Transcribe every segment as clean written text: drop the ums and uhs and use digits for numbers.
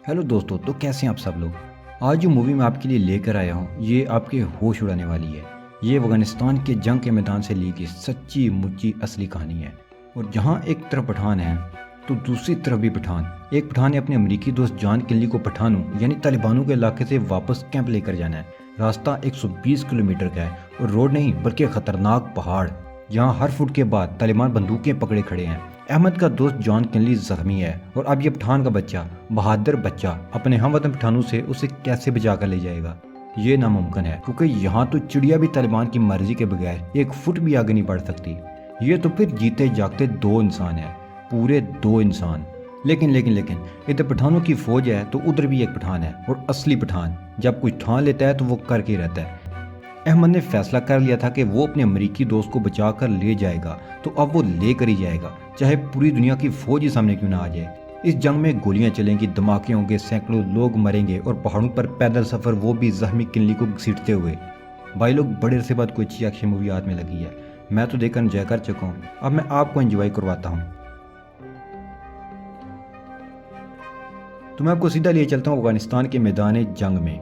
Hello दोस्तों, तो कैसे हैं आप सब लोग। आज जो मूवी मैं आपके लिए लेकर आया हूँ ये आपके होश उड़ाने वाली है। ये अफगानिस्तान के जंग के मैदान से ली गई सच्ची मुच्ची असली कहानी है। और जहाँ एक तरफ पठान है तो दूसरी तरफ भी पठान। एक पठान ने अपने अमेरिकी दोस्त जॉन किनली को पठानों यानी तालिबानों के इलाके से वापस कैंप लेकर जाना है। रास्ता 120 किलोमीटर का है और रोड नहीं बल्कि खतरनाक पहाड़, जहाँ हर फुट के बाद तालिबान बंदूकें पकड़े खड़े हैं। अहमद का दोस्त जॉन किनली जख्मी है और अब ये पठान का बच्चा, बहादुर बच्चा, अपने हमवतन पठानों से उसे कैसे बचा कर ले जाएगा। ये नामुमकिन है क्योंकि यहाँ तो चिड़िया भी तालिबान की मर्जी के बगैर एक फुट भी आगे नहीं बढ़ सकती। ये तो फिर जीते जागते दो इंसान है, पूरे दो इंसान। लेकिन इधर पठानों की फौज है तो उधर भी एक पठान है, और असली पठान जब कुछ ठान लेता है तो वो करके रहता है। अहमद ने फैसला कर लिया था कि वो अपने अमेरिकी दोस्त को बचा कर ले जाएगा, तो अब वो लेकर ही जाएगा, चाहे पूरी दुनिया की फौज ही सामने क्यों ना आ जाए। इस जंग में गोलियां चलेंगी, धमाके होंगे, सैकड़ों लोग मरेंगे और पहाड़ों पर पैदल सफर, वो भी जख्मी किनली को घसीटते हुए। भाई लोग, बड़े अरसे बाद कोई अच्छी एक्शन मूवी हाथ में लगी है। मैं तो देखकर एंजॉय कर चुका हूँ, अब मैं आपको एंजॉय करवाता हूँ। तो मैं आपको सीधा लिए चलता हूँ अफगानिस्तान के मैदान जंग में।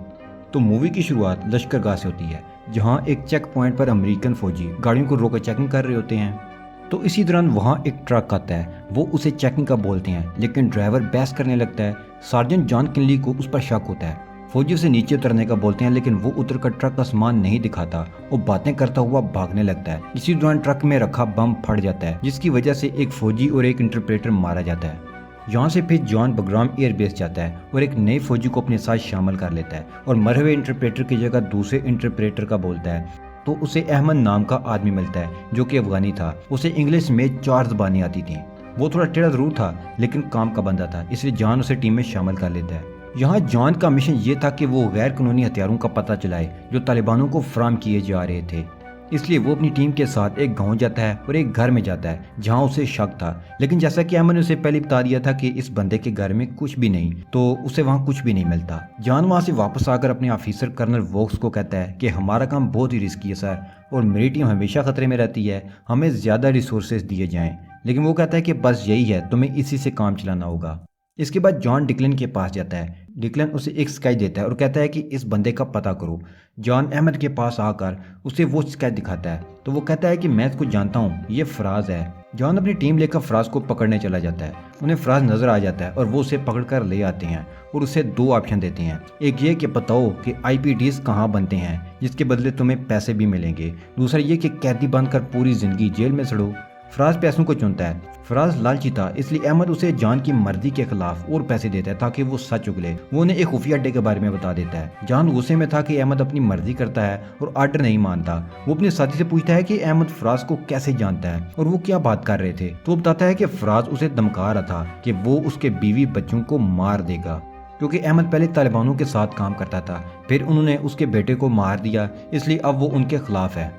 तो मूवी की शुरुआत लश्करगाह से होती है, जहाँ एक चेक पॉइंट पर अमेरिकन फौजी गाड़ियों को रोकर चेकिंग कर रहे होते हैं। तो इसी दौरान वहाँ एक ट्रक आता है, वो उसे चेकिंग का बोलते हैं, लेकिन ड्राइवर बहस करने लगता है। सार्जेंट जॉन किनली को उस पर शक होता है। फौजी उसे नीचे उतरने का बोलते हैं, लेकिन वो उतरकर ट्रक का सामान नहीं दिखाता और बातें करता हुआ भागने लगता है। इसी दौरान ट्रक में रखा बम फट जाता है, जिसकी वजह से एक फौजी और एक इंटरप्रेटर मारा जाता है। यहाँ से फिर जॉन बगराम एयरबेस जाता है और एक नए फौजी को अपने साथ शामिल कर लेता है और मरे हुए इंटरप्रेटर की जगह दूसरे इंटरप्रेटर का बोलता है। तो उसे अहमद नाम का आदमी मिलता है जो कि अफगानी था। उसे इंग्लिश में 4 ज़बानें आती थीं। वो थोड़ा टेढ़ा जरूर था लेकिन काम का बंदा था, इसलिए जॉन उसे टीम में शामिल कर लेता है। यहाँ जॉन का मिशन ये था कि वो गैर कानूनी हथियारों का पता चलाए जो तालिबानों को फराम किए जा रहे थे। इसलिए वो अपनी टीम के साथ एक गांव जाता है और एक घर में जाता है जहां उसे शक था, लेकिन जैसा कि अहमद ने उसे पहले बता दिया था कि इस बंदे के घर में कुछ भी नहीं, तो उसे वहां कुछ भी नहीं मिलता। जॉन वहां से वापस आकर अपने ऑफिसर कर्नल वोक्स को कहता है कि हमारा काम बहुत ही रिस्की है सर, और मेरी टीम हमेशा खतरे में रहती है, हमें ज़्यादा रिसोर्सेज दिए जाएं। लेकिन वो कहता है कि बस यही है, तुम्हें इसी से काम चलाना होगा। इसके बाद जॉन डिक्लन के पास जाता है। डिक्लन उसे एक स्केच देता है और कहता है कि इस बंदे का पता करो। जॉन अहमद के पास आकर उसे वो स्केच दिखाता है, तो वो कहता है कि मैं इसको जानता हूँ, ये फराज है। जॉन अपनी टीम लेकर फराज को पकड़ने चला जाता है। उन्हें फराज नजर आ जाता है और वो उसे पकड़कर ले आते हैं और उसे 2 ऑप्शन देते हैं। एक ये कि बताओ कि IPDs कहाँ बनते हैं जिसके बदले तुम्हें पैसे भी मिलेंगे। दूसरा ये कि कैदी बनकर पूरी जिंदगी जेल में सड़ो। फराज पैसों को चुनता है। फराज लालची था, इसलिए अहमद उसे जान की मर्जी के खिलाफ और पैसे देता है ताकि वो सच उगले। वो उन्हें एक खुफिया अड्डे के बारे में बता देता है। जान गुस्से में था कि अहमद अपनी मर्जी करता है और आर्डर नहीं मानता। वो अपने साथी से पूछता है कि अहमद फराज को कैसे जानता है और वो क्या बात कर रहे थे। तो वो बताता है कि फराज उसे धमका रहा था कि वो उसके बीवी बच्चों को मार देगा, क्योंकि अहमद पहले तालिबानों के साथ काम करता था, फिर उन्होंने उसके बेटे को मार दिया, इसलिए अब वो उनके खिलाफ है।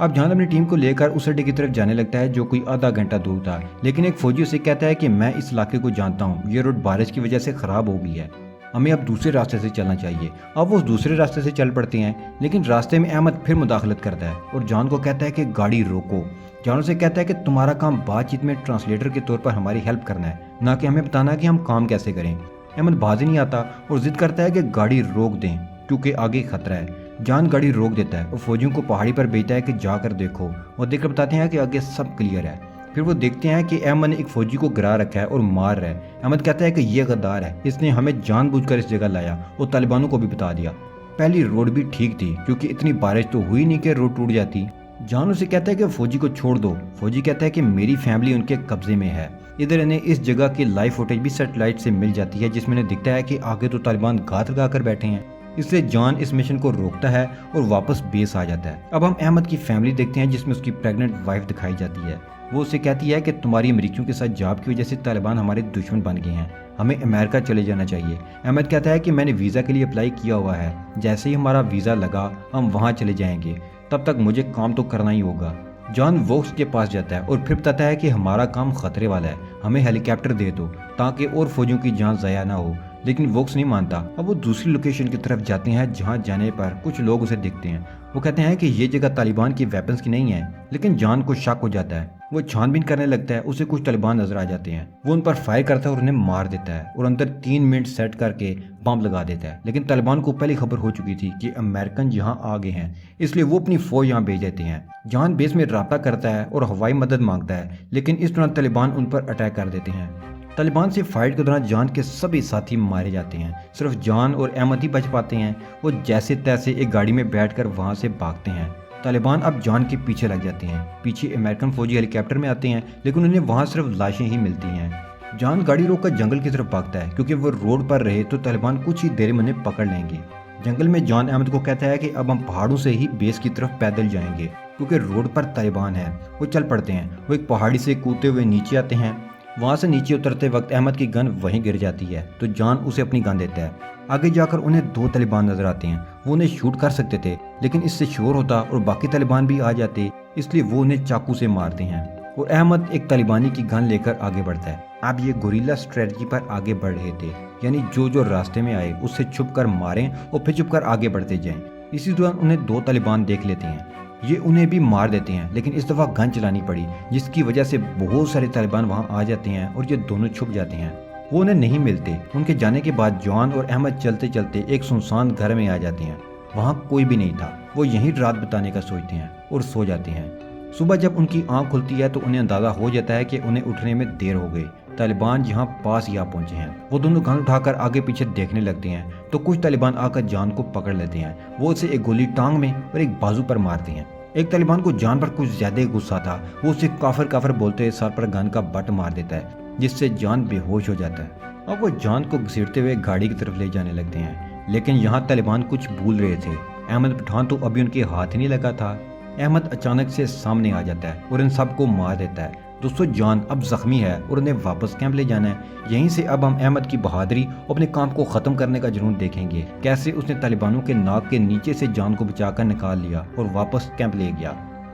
अब जॉन अपनी टीम को लेकर उस अड्डे की तरफ जाने लगता है जो कोई आधा घंटा दूर था, लेकिन एक फौजी उसे कहता है कि मैं इस इलाके को जानता हूँ, ये रोड बारिश की वजह से खराब हो गई है, हमें अब दूसरे रास्ते से चलना चाहिए। अब वो दूसरे रास्ते से चल पड़ते हैं, लेकिन रास्ते में अहमद फिर मुदाखलत करता है और जॉन को कहता है कि गाड़ी रोको। जॉन उसे कहता है कि तुम्हारा काम बातचीत में ट्रांसलेटर के तौर पर हमारी हेल्प करना है, ना कि हमें बताना कि हम काम कैसे करें। अहमद बाज नहीं आता और जिद करता है कि गाड़ी रोक दें क्योंकि आगे खतरा है। जॉन गाड़ी रोक देता है और फौजियों को पहाड़ी पर भेजता है कि जाकर देखो। वो देखकर बताते हैं कि आगे सब क्लियर है। फिर वो देखते हैं कि अहमद ने एक फौजी को गिरा रखा है और मार रहा है। अहमद कहता है कि ये गद्दार है, इसने हमें जानबूझकर इस जगह लाया और तालिबानों को भी बता दिया। पहली रोड भी ठीक थी क्योंकि इतनी बारिश तो हुई नहीं कि रोड टूट जाती। जॉन उसे कहता है कि फौजी को छोड़ दो। फौजी कहता है कि मेरी फैमिली उनके कब्जे में है। इधर इन्हें इस जगह की लाइव फुटेज भी सैटेलाइट से मिल जाती है, जिसमें इन्हें दिखता है कि आगे तो तालिबान घात लगाकर बैठे हैं। इसलिए जॉन इस मिशन को रोकता है और वापस बेस आ जाता है। अब हम अहमद की फैमिली देखते हैं, जिसमें उसकी प्रेग्नेंट वाइफ दिखाई जाती है। वो उसे कहती है कि तुम्हारी अमेरिकियों के साथ जाब की वजह से तालिबान हमारे दुश्मन बन गए हैं, हमें अमेरिका चले जाना चाहिए। अहमद कहता है कि मैंने वीज़ा के लिए अप्लाई किया हुआ है, जैसे ही हमारा वीज़ा लगा हम वहाँ चले जाएंगे, तब तक मुझे काम तो करना ही होगा। जॉन वोक्स के पास जाता है और फिर बताता है कि हमारा काम खतरे वाला है, हमें हेलीकॉप्टर दे दो ताकि और फौजियों की जान ज़ाया ना हो, लेकिन वोक्स नहीं मानता। अब वो दूसरी लोकेशन की तरफ जाते हैं, जहाँ जाने पर कुछ लोग उसे देखते हैं वो कहते हैं कि ये जगह तालिबान की वेपन्स की नहीं है, लेकिन जान को शक हो जाता है। वो छानबीन करने लगता है, उसे कुछ तालिबान नजर आ जाते हैं। वो उन पर फायर करता है और उन्हें मार देता है और अंदर 3 मिनट सेट करके बम लगा देता है। लेकिन तालिबान को पहले खबर हो चुकी थी कि अमेरिकन यहाँ आ गए हैं, इसलिए वो अपनी फौज यहाँ भेज देते हैं। जान बेस में राब्ता करता है और हवाई मदद मांगता है, लेकिन इस दौरान तालिबान उन पर अटैक कर देते हैं। तालिबान से फाइट के दौरान जान के सभी साथी मारे जाते हैं, सिर्फ जान और अहमद ही बच पाते हैं। वो जैसे तैसे एक गाड़ी में बैठकर वहां से भागते हैं। तालिबान अब जान के पीछे लग जाते हैं। पीछे अमेरिकन फौजी हेलीकॉप्टर में आते हैं, लेकिन उन्हें वहां सिर्फ लाशें ही मिलती हैं। जान गाड़ी रोककर जंगल की तरफ भागता है, क्योंकि वो रोड पर रहे तो तालिबान कुछ ही देर में उन्हें पकड़ लेंगे। जंगल में जान अहमद को कहता है कि अब हम पहाड़ों से ही बेस की तरफ पैदल जाएंगे, क्योंकि रोड पर तालिबान है। वो चल पड़ते हैं। वो एक पहाड़ी से कूदते हुए नीचे आते हैं। वहां से नीचे उतरते वक्त अहमद की गन वहीं गिर जाती है, तो जान उसे अपनी गन देता है। आगे जाकर उन्हें 2 तालिबान नजर आते हैं। वो उन्हें शूट कर सकते थे, लेकिन इससे शोर होता और बाकी तालिबान भी आ जाते, इसलिए वो उन्हें चाकू से मारते हैं। और अहमद एक तालिबानी की गन लेकर आगे बढ़ता है। अब ये गुरिल्ला स्ट्रेटजी पर आगे बढ़ रहे थे, यानी जो रास्ते में आए उससे छुप कर मारें और फिर छुप कर आगे बढ़ते जाएं। इसी दौरान उन्हें 2 तालिबान देख लेते हैं। ये उन्हें भी मार देते हैं, लेकिन इस दफा गन चलानी पड़ी, जिसकी वजह से बहुत सारे तालिबान वहां आ जाते हैं और ये दोनों छुप जाते हैं। वो उन्हें नहीं मिलते। उनके जाने के बाद जान और अहमद चलते चलते एक सुनसान घर में आ जाते हैं। वहां कोई भी नहीं था। वो यहीं रात बिताने का सोचते हैं और सो जाते हैं। सुबह जब उनकी आंख खुलती है तो उन्हें अंदाजा हो जाता है कि उन्हें उठने में देर हो गई। तालिबान यहाँ पास ही आ पहुंचे हैं। वो दोनों गन उठाकर आगे पीछे देखने लगते हैं, तो कुछ तालिबान आकर जान को पकड़ लेते हैं। वो उसे एक गोली टांग में और एक बाजू पर मारते हैं। एक तालिबान को जान पर कुछ ज्यादा गुस्सा था। वो उसे काफिर काफिर बोलते हुए सर पर गन का बट मार देता है, जिससे जान बेहोश हो जाता है। अब वो जान को घसीटते हुए गाड़ी की तरफ ले जाने लगते हैं, लेकिन यहाँ तालिबान कुछ भूल रहे थे। अहमद पठान तो अभी उनके हाथ ही नहीं लगा था। अहमद अचानक से सामने आ जाता है और इन सबको मार देता है। दोस्तों, जान अब जख्मी है और उन्हें वापस कैंप ले जाना है। यहीं से अब हम अहमद की बहादुरी और अपने काम को खत्म करने का जुनून देखेंगे, कैसे उसने तालिबानों के नाक के नीचे से जान को बचाकर निकाल लिया और वापस कैंप ले गया।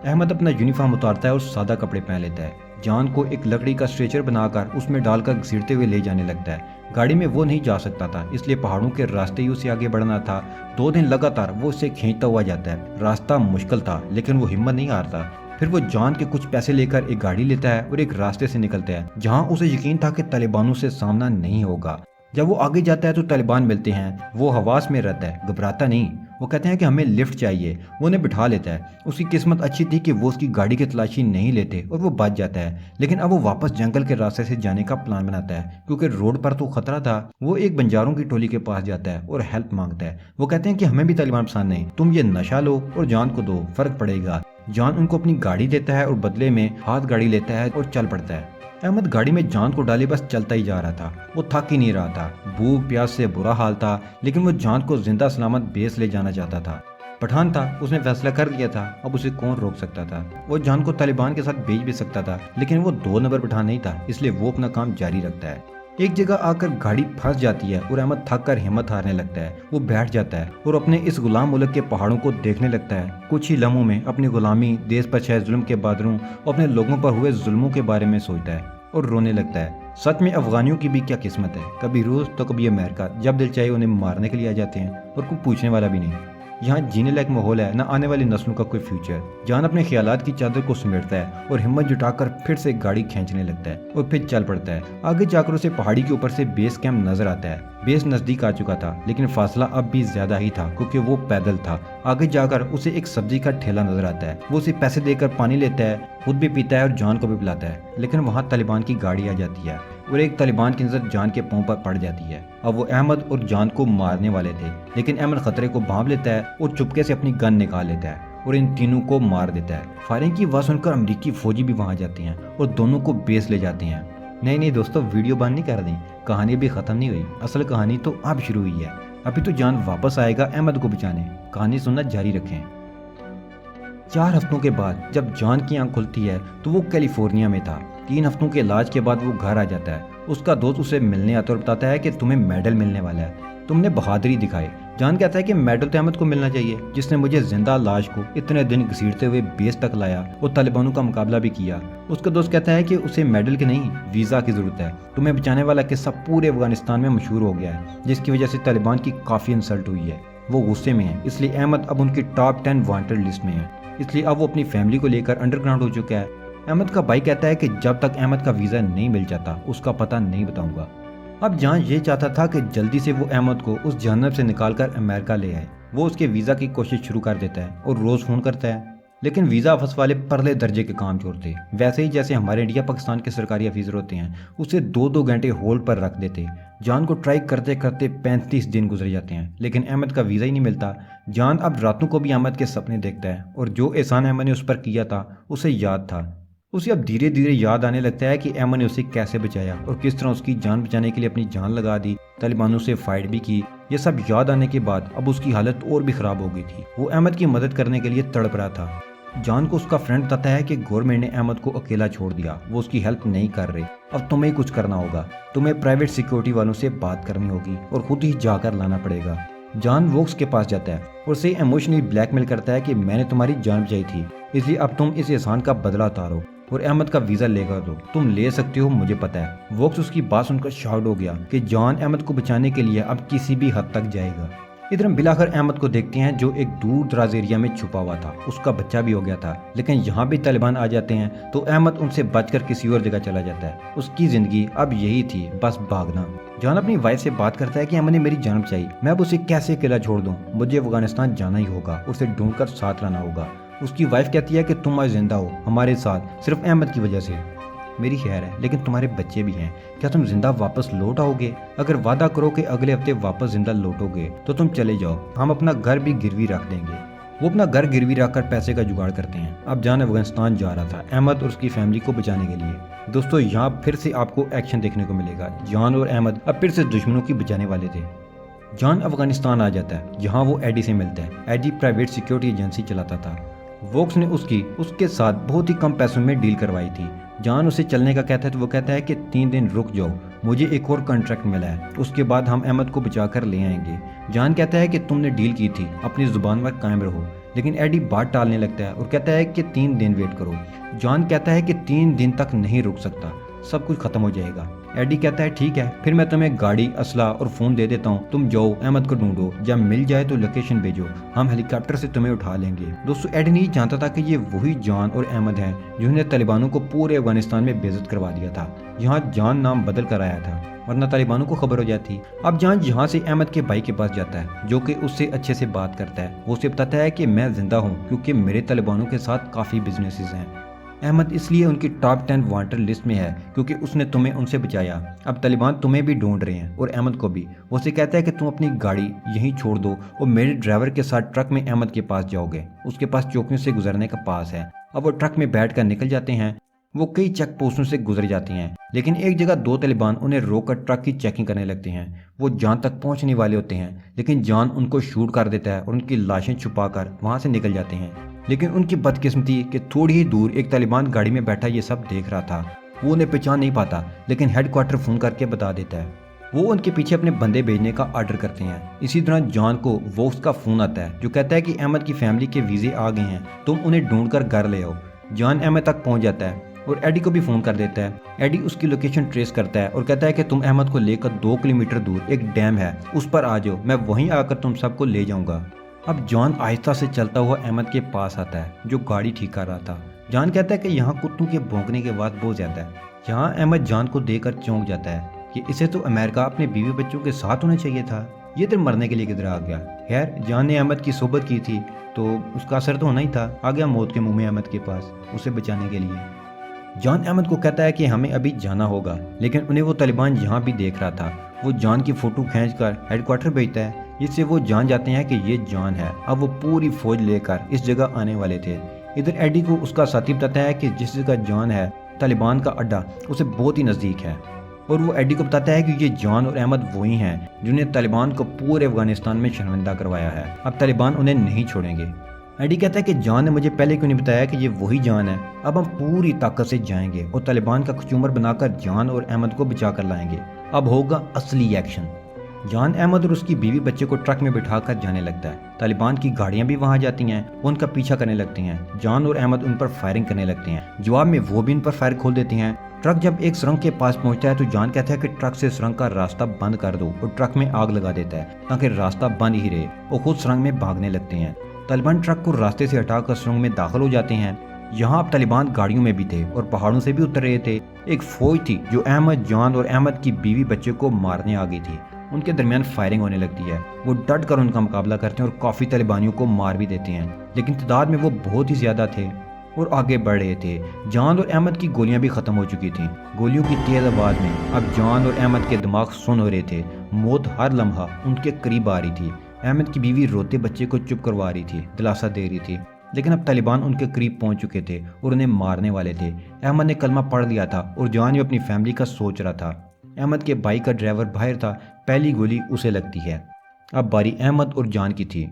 अहमद अपना यूनिफॉर्म उतारता है और सादा कपड़े पहन लेता है। जान को एक लकड़ी का स्ट्रेचर बनाकर उसमें डालकर घसीटते हुए ले जाने लगता है। गाड़ी में वो नहीं जा सकता था, इसलिए पहाड़ों के रास्ते ही उसे आगे बढ़ना था। 2 दिन लगातार वो उसे खींचता हुआ जाता है। रास्ता मुश्किल था, लेकिन वो हिम्मत नहीं हारता। फिर वो जान के कुछ पैसे लेकर एक गाड़ी लेता है और एक रास्ते से निकलता है, जहां उसे यकीन था कि तालिबानों से सामना नहीं होगा। जब वो आगे जाता है तो तालिबान मिलते हैं। वो हवास में रहता है, घबराता नहीं। वो कहते हैं कि हमें लिफ्ट चाहिए। वो उन्हें बिठा लेता है। उसकी किस्मत अच्छी थी कि वो उसकी गाड़ी की तलाशी नहीं लेते और वो बच जाता है। लेकिन अब वो वापस जंगल के रास्ते से जाने का प्लान बनाता है, क्योंकि रोड पर तो खतरा था। वो एक बंजारों की टोली के पास जाता है और हेल्प मांगता है। वो कहते हैं कि हमें भी तालिबान पसंद नहीं, तुम ये नशा लो और जान को दो, फर्क पड़ेगा। जान उनको अपनी गाड़ी देता है और बदले में हाथ गाड़ी लेता है और चल पड़ता है। अहमद गाड़ी में जान को डाले बस चलता ही जा रहा था। वो थक ही नहीं रहा था। भूख प्यास से बुरा हाल था, लेकिन वो जान को जिंदा सलामत बेस ले जाना चाहता था। पठान था, उसने फैसला कर लिया था। अब उसे कौन रोक सकता था। वो जान को तालिबान के साथ भेज भी सकता था, लेकिन वो 2 नंबर पठान नहीं था, इसलिए वो अपना काम जारी रखता है। एक जगह आकर गाड़ी फंस जाती है और अहमद थक कर हिम्मत हारने लगता है। वो बैठ जाता है और अपने इस गुलाम मुल्क के पहाड़ों को देखने लगता है। कुछ ही लम्हों में अपनी गुलामी, देश पर छाए जुल्म के बादलों और अपने लोगों पर हुए जुल्मों के बारे में सोचता है और रोने लगता है। सच में अफगानियों की भी क्या किस्मत है, कभी रूस तो कभी अमेरिका। जब दिल चाहे उन्हें मारने के लिए आ जाते हैं और कोई पूछने वाला भी नहीं। यहाँ जीने लायक माहौल है, न आने वाली नस्लों का कोई फ्यूचर। जान अपने ख्यालात की चादर को समेटता है और हिम्मत जुटाकर फिर से गाड़ी खींचने लगता है और फिर चल पड़ता है। आगे जाकर उसे पहाड़ी के ऊपर से बेस कैंप नजर आता है। बेस नजदीक आ चुका था, लेकिन फासला अब भी ज्यादा ही था, क्योंकि वो पैदल था। आगे जाकर उसे एक सब्जी का ठेला नजर आता है। वो उसे पैसे देकर पानी लेता है, खुद भी पीता है और जान को भी पिलाता है। लेकिन वहाँ तालिबान की गाड़ी आ जाती है और एक तालिबान की नजर जान के पांव पर पड़ जाती है। अब वो अहमद और जान को मारने वाले थे, लेकिन अहमद खतरे को भांप लेता है और चुपके से अपनी गन निकाल लेता है और इन तीनों को मार देता है। फायरिंग की आवाज सुनकर अमेरिकी फौजी भी वहां जाते हैं और दोनों को बेस ले जाते हैं। नहीं दोस्तों, वीडियो बंद नहीं कर दी, कहानी भी खत्म नहीं हुई। असल कहानी तो अब शुरू हुई है। अभी तो जान वापस आएगा अहमद को बचाने। कहानी सुनना जारी रखें। 4 हफ्तों के बाद जब जान की आंख खुलती है तो वो कैलिफोर्निया में था। 3 हफ्तों के इलाज के बाद वो घर आ जाता है। उसका दोस्त उसे मिलने आता है और बताता है कि तुम्हें मेडल मिलने वाला है, तुमने बहादुरी दिखाई। जान कहता है कि मेडल तो अहमद को मिलना चाहिए, जिसने मुझे जिंदा लाश को इतने दिन घसीटते हुए बेस तक लाया और तालिबानों का मुकाबला भी किया। उसका दोस्त कहता है कि उसे मेडल की नहीं, वीजा की जरूरत है। तुम्हें बचाने वाला किस्सा पूरे अफगानिस्तान में मशहूर हो गया है, जिसकी वजह से तालिबान की काफी इंसल्ट हुई है। وہ غصے میں ہیں، اس لیے احمد اب ان کی ٹاپ 10 وانٹڈ لسٹ میں ہے، اس لیے اب وہ اپنی فیملی کو لے کر انڈر گراؤنڈ ہو چکا ہے۔ احمد کا بھائی کہتا ہے کہ جب تک احمد کا ویزا نہیں مل جاتا اس کا پتہ نہیں بتاؤں گا۔ اب جان یہ چاہتا تھا کہ جلدی سے وہ احمد کو اس جہنم سے نکال کر امریکہ لے آئے۔ وہ اس کے ویزا کی کوشش شروع کر دیتا ہے اور روز فون کرتا ہے، لیکن ویزا آفس والے پرلے درجے کے کام چھوڑتے، ویسے ہی جیسے ہمارے انڈیا پاکستان کے سرکاری افیسر ہوتے ہیں، اسے 2 گھنٹے ہولڈ پر رکھ دیتے۔ جان کو ٹرائی کرتے کرتے 35 دن گزر جاتے ہیں، لیکن احمد کا ویزا ہی نہیں ملتا۔ جان اب راتوں کو بھی احمد کے سپنے دیکھتا ہے اور جو احسان احمد نے اس پر کیا تھا اسے یاد تھا۔ اسے اب دھیرے دھیرے یاد آنے لگتا ہے کہ احمد نے اسے کیسے بچایا اور کس طرح اس کی جان بچانے کے لیے اپنی جان لگا دی، طالبانوں سے فائٹ بھی کی۔ یہ سب یاد آنے کے بعد اب اس کی حالت اور بھی خراب ہو گئی تھی۔ وہ احمد کی مدد کرنے کے لیے تڑپ رہا تھا۔ جان کو اس کا فرینڈ بتاتا ہے کہ گورنمنٹ نے احمد کو اکیلا چھوڑ دیا، وہ اس کی ہیلپ نہیں کر رہے، اب تمہیں کچھ کرنا ہوگا، تمہیں پرائیویٹ سیکیورٹی والوں سے بات کرنی ہوگی اور خود ہی جا کر لانا پڑے گا۔ جان ووکس کے پاس جاتا ہے اور اسے ایموشنلی بلیک میل کرتا ہے کہ میں نے تمہاری جان بچائی تھی، اس لیے اب تم اس احسان کا بدلہ اتارو اور احمد کا ویزا لے کر دو، تم لے سکتے ہو، مجھے پتا ہے۔ ووکس اس کی بات سن کر شاؤٹ ہو گیا کہ جان احمد کو بچانے کے لیے اب کسی بھی حد تک جائے گا۔ ادھر ہم بلاخر احمد کو دیکھتے ہیں جو ایک دور دراز ایریا میں چھپا ہوا تھا، اس کا بچہ بھی ہو گیا تھا، لیکن یہاں بھی طالبان آ جاتے ہیں تو احمد ان سے بچ کر کسی اور جگہ چلا جاتا ہے۔ اس کی زندگی اب یہی تھی، بس بھاگنا۔ جان اپنی وائف سے بات کرتا ہے کہ احمد نے میری جان بچائی، میں اب اسے کیسے اکیلا چھوڑ دوں، مجھے افغانستان جانا ہی ہوگا، اسے ڈھونڈ کر ساتھ لانا ہوگا۔ اس کی وائف کہتی ہے کہ تم آج زندہ ہو ہمارے ساتھ صرف احمد کی وجہ سے، میری خیر ہے لیکن تمہارے بچے بھی ہیں، کیا تم زندہ واپس لوٹ آؤ گے؟ اگر وعدہ کرو کہ اگلے ہفتے واپس زندہ لوٹو گے تو تم چلے جاؤ، ہم اپنا گھر بھی گروی رکھ دیں گے۔ وہ اپنا گھر گروی رکھ کر پیسے کا جگاڑ کرتے ہیں۔ اب جان افغانستان جا رہا تھا احمد اور اس کی فیملی کو بچانے کے لیے۔ دوستو یہاں پھر سے آپ کو ایکشن دیکھنے کو ملے گا، جان اور احمد اب پھر سے دشمنوں کی بچانے والے تھے۔ جان افغانستان آ جاتا ہے جہاں وہ ایڈی سے ملتا ہے۔ ایڈی پرائیویٹ سیکیورٹی ایجنسی چلاتا تھا۔ ووکس نے اس کے ساتھ بہت ہی کم پیسوں میں ڈیل کروائی تھی۔ جان اسے چلنے کا کہتا ہے تو وہ کہتا ہے کہ 3 دن رک جاؤ، مجھے ایک اور کنٹریکٹ ملا ہے، اس کے بعد ہم احمد کو بچا کر لے آئیں گے۔ جان کہتا ہے کہ تم نے ڈیل کی تھی، اپنی زبان پر قائم رہو، لیکن ایڈی بات ٹالنے لگتا ہے اور کہتا ہے کہ 3 دن ویٹ کرو۔ جان کہتا ہے کہ 3 دن تک نہیں رک سکتا، سب کچھ ختم ہو جائے گا۔ ایڈی کہتا ہے ٹھیک ہے، پھر میں تمہیں گاڑی، اسلحہ اور فون دے دیتا ہوں، تم جاؤ احمد کو ڈھونڈو، جب مل جائے تو لوکیشن بھیجو، ہم ہیلی کاپٹر سے تمہیں اٹھا لیں گے۔ دوستو ایڈی نہیں جانتا تھا کہ یہ وہی جان اور احمد ہیں جنہوں نے طالبانوں کو پورے افغانستان میں بے عزت کروا دیا تھا۔ یہاں جان نام بدل کر آیا تھا ورنہ طالبانوں کو خبر ہو جاتی۔ اب جان یہاں سے احمد کے بھائی کے پاس جاتا ہے جو کہ اس سے اچھے سے بات کرتا ہے۔ وہ اسے بتاتا ہے کہ میں زندہ ہوں کیونکہ میرے طالبانوں کے ساتھ کافی بزنسز ہیں۔ احمد اس لیے ان کی ٹاپ 10 وانٹڈ لسٹ میں ہے کیونکہ اس نے تمہیں ان سے بچایا، اب طالبان تمہیں بھی ڈھونڈ رہے ہیں اور احمد کو بھی۔ وہ اسے کہتا ہے کہ تم اپنی گاڑی یہیں چھوڑ دو اور میرے ڈرائیور کے ساتھ ٹرک میں احمد کے پاس جاؤ گے، اس کے پاس چوکیوں سے گزرنے کا پاس ہے۔ اب وہ ٹرک میں بیٹھ کر نکل جاتے ہیں۔ وہ کئی چیک پوسٹوں سے گزر جاتے ہیں، لیکن ایک جگہ 2 طالبان انہیں روک کر ٹرک کی چیکنگ کرنے لگتے ہیں۔ وہ جان تک پہنچنے والے ہوتے ہیں لیکن جان ان کو شوٹ کر دیتا ہے اور ان کی لاشیں چھپا کر وہاں سے نکل جاتے ہیں۔ لیکن ان کی بدقسمتی کہ تھوڑی ہی دور ایک طالبان گاڑی میں بیٹھا یہ سب دیکھ رہا تھا۔ وہ انہیں پہچان نہیں پاتا لیکن ہیڈ کوارٹر فون کر کے بتا دیتا ہے۔ وہ ان کے پیچھے اپنے بندے بھیجنے کا آرڈر کرتے ہیں۔ اسی طرح جان کو ووکس کا فون آتا ہے جو کہتا ہے کہ احمد کی فیملی کے ویزے آ گئے ہیں، تم انہیں ڈھونڈ کر گھر لے آؤ۔ جان احمد تک پہنچ جاتا ہے اور ایڈی کو بھی فون کر دیتا ہے۔ ایڈی اس کی لوکیشن ٹریس کرتا ہے اور کہتا ہے کہ تم احمد کو لے کر 2 کلومیٹر دور ایک ڈیم ہے، اس پر آ جاؤ، میں وہیں آ کر تم سب کو لے جاؤں گا۔ اب جان آہستہ سے چلتا ہوا احمد کے پاس آتا ہے جو گاڑی ٹھیک کر رہا تھا۔ جان کہتا ہے کہ یہاں کتوں کے بھونکنے کے بعد بہت زیادہ ہے۔ یہاں احمد جان کو دیکھ کر چونک جاتا ہے کہ اسے تو امریکہ اپنے بیوی بچوں کے ساتھ ہونا چاہیے تھا، یہ دن مرنے کے لیے کدھر آ گیا۔ خیر جان نے احمد کی صحبت کی تھی تو اس کا اثر تو ہونا ہی تھا، آ گیا موت کے منہ میں احمد کے پاس اسے بچانے کے لیے۔ جان احمد کو کہتا ہے کہ ہمیں ابھی جانا ہوگا، لیکن انہیں وہ طالبان یہاں بھی دیکھ رہا تھا۔ وہ جان کی فوٹو کھینچ کر ہیڈ کوارٹر بھیجتا ہے جس سے وہ جان جاتے ہیں کہ یہ جان ہے۔ اب وہ پوری فوج لے کر اس جگہ آنے والے تھے۔ ادھر ایڈی کو اس کا ساتھی بتاتا ہے کہ جس جگہ جان ہے طالبان کا اڈا اسے بہت ہی نزدیک ہے، اور وہ ایڈی کو بتاتا ہے کہ یہ جان اور احمد وہی ہیں جنہیں طالبان کو پورے افغانستان میں شرمندہ کروایا ہے، اب طالبان انہیں نہیں چھوڑیں گے۔ ایڈی کہتا ہے کہ جان نے مجھے پہلے کیوں نہیں بتایا کہ یہ وہی جان ہے، اب ہم پوری طاقت سے جائیں گے اور طالبان کا کچومر بنا کر جان اور احمد کو بچا کر لائیں گے، اب ہوگا اصلی ایکشن۔ جان احمد اور اس کی بیوی بچے کو ٹرک میں بٹھا کر جانے لگتا ہے۔ طالبان کی گاڑیاں بھی وہاں جاتی ہیں، وہ ان کا پیچھا کرنے لگتے ہیں۔ جان اور احمد ان پر فائرنگ کرنے لگتے ہیں، جواب میں وہ بھی ان پر فائر کھول دیتے ہیں۔ ट्रक जब एक सुरंग के पास पहुंचता है तो जॉन कहता है कि ट्रक से सुरंग का रास्ता बंद कर दो और ट्रक में आग लगा देता है ताकि रास्ता बंद ही रहे। वो खुद सुरंग में भागने लगते हैं। तालिबान ट्रक को रास्ते से हटाकर सुरंग में दाखिल हो जाते हैं। यहाँ अब तालिबान गाड़ियों में भी थे और पहाड़ों से भी उतर रहे थे। एक फौज थी जो अहमद, जॉन और अहमद की बीवी बच्चे को मारने आ गई थी। उनके दरमियान फायरिंग होने लगती है। वो डट कर उनका मुकाबला करते हैं और काफ़ी तालिबानियों को मार भी देते हैं, लेकिन तादाद में वो बहुत ही ज़्यादा थे और आगे बढ़ रहे थे। जॉन और अहमद की गोलियां भी ख़त्म हो चुकी थीं। गोलियों की तेज़ आवाज़ में अब जॉन और अहमद के दिमाग सुन हो रहे थे। मौत हर लम्हा उनके करीब आ रही थी। अहमद की बीवी रोते बच्चे को चुप करवा रही थी, दिलासा दे रही थी, लेकिन अब तालिबान उनके करीब पहुंच चुके थे और उन्हें मारने वाले थे। अहमद ने कलमा पढ़ लिया था और जॉन भी अपनी फैमिली का सोच रहा था। अहमद के बाइक का ड्राइवर बाहर था। पहली गोली उसे लगती है। अब बारी अहमद और जॉन की थी।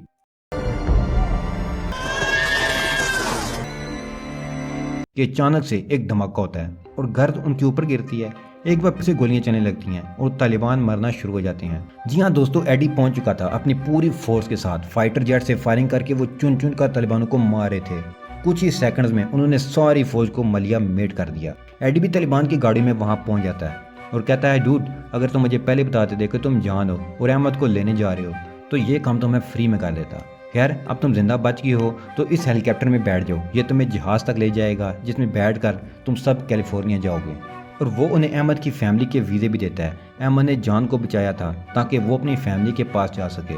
कि अचानक से एक धमाका होता है और गर्द उनके ऊपर गिरती है। एक बार फिर से गोलियां चलने लगती हैं और तालिबान मरना शुरू हो जाते हैं। जी हाँ दोस्तों, एडी पहुंच चुका था अपनी पूरी फोर्स के साथ। फाइटर जेट से फायरिंग करके वो चुन चुन कर तालिबानों को मार रहे थे। कुछ ही सेकंड्स में उन्होंने सारी फौज को मलिया मेट कर दिया। एडी भी तालिबान की गाड़ी में वहां पहुंच जाता है और कहता है, डूड, अगर तुम मुझे पहले बताते थे कि तुम जान हो और अहमद को लेने जा रहे हो तो ये काम तो मैं फ्री में कर देता। खैर, अब तुम जिंदा बच गई हो तो इस हेलीकॉप्टर में बैठ जाओ, ये तुम्हें जहाज़ तक ले जाएगा जिसमें बैठकर तुम सब कैलिफोर्निया जाओगे। और वो उन्हें अहमद की फैमिली के वीज़े भी देता है। अहमद ने जॉन को बचाया था ताकि वो अपनी फैमिली के पास जा सके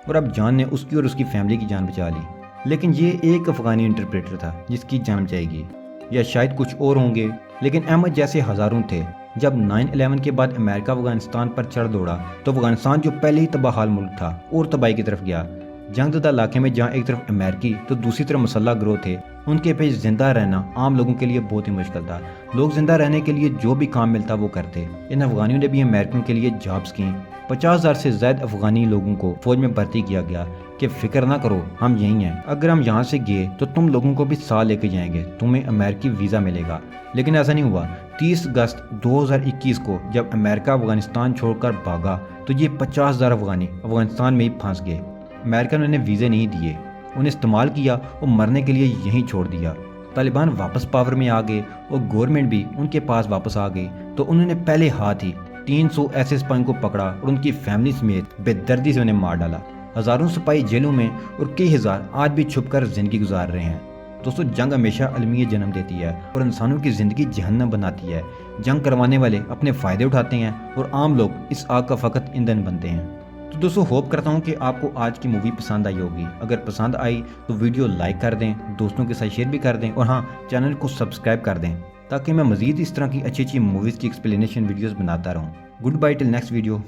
और अब जॉन ने उसकी और उसकी फैमिली की जान बचा ली। लेकिन ये एक अफगानी इंटरप्रेटर था जिसकी जान जाएगी, या शायद कुछ और होंगे, लेकिन अहमद जैसे हज़ारों थे। जब 9/11 के बाद अमेरिका अफगानिस्तान पर चढ़ दौड़ा तो अफगानिस्तान जो पहले ही तबाहाल मुल्क था और तबाही की तरफ गया। जंगज़दा इलाके में जहाँ एक तरफ अमेरिकी तो दूसरी तरफ मुसल्लह गिरोह थे, उनके पे जिंदा रहना आम लोगों के लिए बहुत ही मुश्किल था। लोग जिंदा रहने के लिए जो भी काम मिलता वो करते। इन अफगानियों ने भी अमेरिकन के लिए जॉब्स की। 50,000 से ज़्यादा अफगानी लोगों को फौज में भर्ती किया गया कि फिक्र ना करो, हम यहीं हैं, अगर हम यहाँ से गए तो तुम लोगों को भी साथ लेके जाएंगे, तुम्हें अमेरिकी वीज़ा मिलेगा। लेकिन ऐसा नहीं हुआ। 30 अगस्त 2021 को जब अमेरिका अफगानिस्तान छोड़कर भागा तो ये 50,000 अफगानी अफगानिस्तान में ही फंस गए। अमेरिका ने उन्हें वीज़े नहीं दिए, उन्हें इस्तेमाल किया और मरने के लिए यहीं छोड़ दिया। तालिबान वापस पावर में आ गए और गवर्नमेंट भी उनके पास वापस आ गई तो उन्होंने पहले हाथ ही 300 ऐसे सिपाहियों को पकड़ा और उनकी फैमिली समेत बेदर्दी से उन्हें मार डाला। हज़ारों सिपाही जेलों में और कई हज़ार आज भी छुपकर ज़िंदगी गुजार रहे हैं। दोस्तों, जंग हमेशा अलमियत जन्म देती है और इंसानों की ज़िंदगी जहन्नम बनाती है। जंग करवाने वाले अपने फ़ायदे उठाते हैं और आम लोग इस आग का फ़कत ईंधन बनते हैं। तो दोस्तों, होप करता हूँ कि आपको आज की मूवी पसंद आई होगी। अगर पसंद आई तो वीडियो लाइक कर दें, दोस्तों के साथ शेयर भी कर दें और हाँ, चैनल को सब्सक्राइब कर दें ताकि मैं मज़ीद इस तरह की अच्छी अच्छी मूवीज़ की एक्सप्लेनेशन वीडियोज़ बनाता रहूँ। Goodbye till next video.